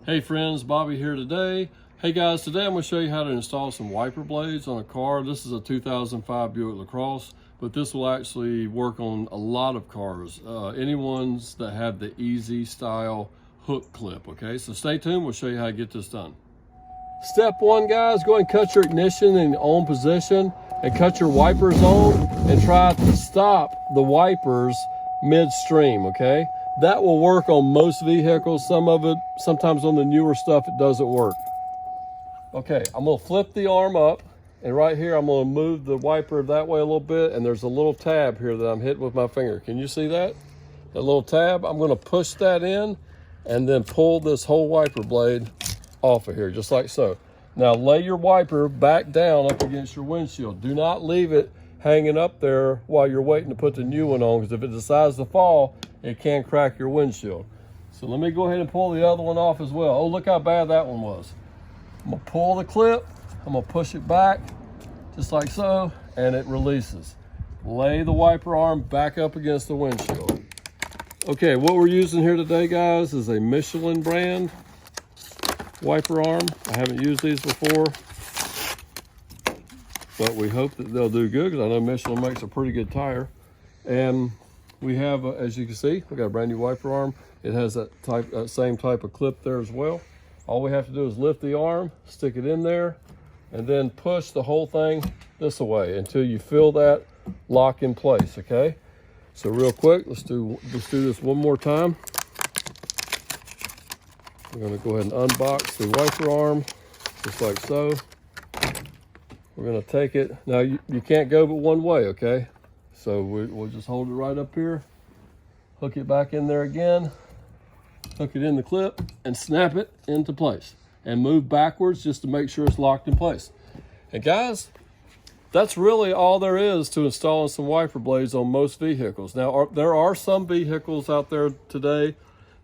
Hey friends, Bobby here today. Hey guys, today I'm going to show you how to install some wiper blades on a car. This is a 2005 Buick LaCrosse, but this will actually work on a lot of cars. Any ones that have the easy style hook clip, okay? So stay tuned, we'll show you how to get this done. Step one, guys, go ahead and cut your ignition in on position and cut your wipers on and try to stop the wipers midstream, okay? That will work on most vehicles. Sometimes on the newer stuff, it doesn't work. Okay, I'm gonna flip the arm up, and right here, I'm gonna move the wiper that way a little bit, and there's a little tab here that I'm hitting with my finger. Can you see that? That little tab, I'm gonna push that in, and then pull this whole wiper blade off of here, just like so. Now lay your wiper back down up against your windshield. Do not leave it hanging up there while you're waiting to put the new one on, because if it decides to fall, it can crack your windshield. So let me go ahead and pull the other one off as well. Oh, look how bad that one was. I'm gonna pull the clip, I'm gonna push it back, just like so, and it releases. Lay the wiper arm back up against the windshield. Okay, what we're using here today, guys, is a Michelin brand wiper arm. I haven't used these before, but we hope that they'll do good, because I know Michelin makes a pretty good tire. And we have, as you can see, we got a brand new wiper arm. It has that same type of clip there as well. All we have to do is lift the arm, stick it in there, and then push the whole thing this way until you feel that lock in place, okay? So real quick, let's do this one more time. We're gonna go ahead and unbox the wiper arm, just like so. We're gonna take it. Now you can't go but one way, okay? So we'll just hold it right up here, hook it back in there again, hook it in the clip, and snap it into place. And move backwards just to make sure it's locked in place. And guys, that's really all there is to installing some wiper blades on most vehicles. Now, there are some vehicles out there today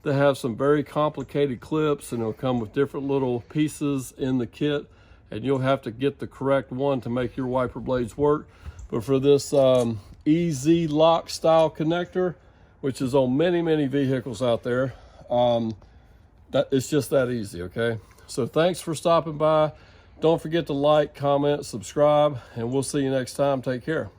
that have some very complicated clips, and it'll come with different little pieces in the kit, and you'll have to get the correct one to make your wiper blades work. But for this easy lock style connector, which is on many vehicles out there, that it's just that easy, okay? So thanks for stopping by. Don't forget to like, comment, subscribe, and we'll see you next time. Take care.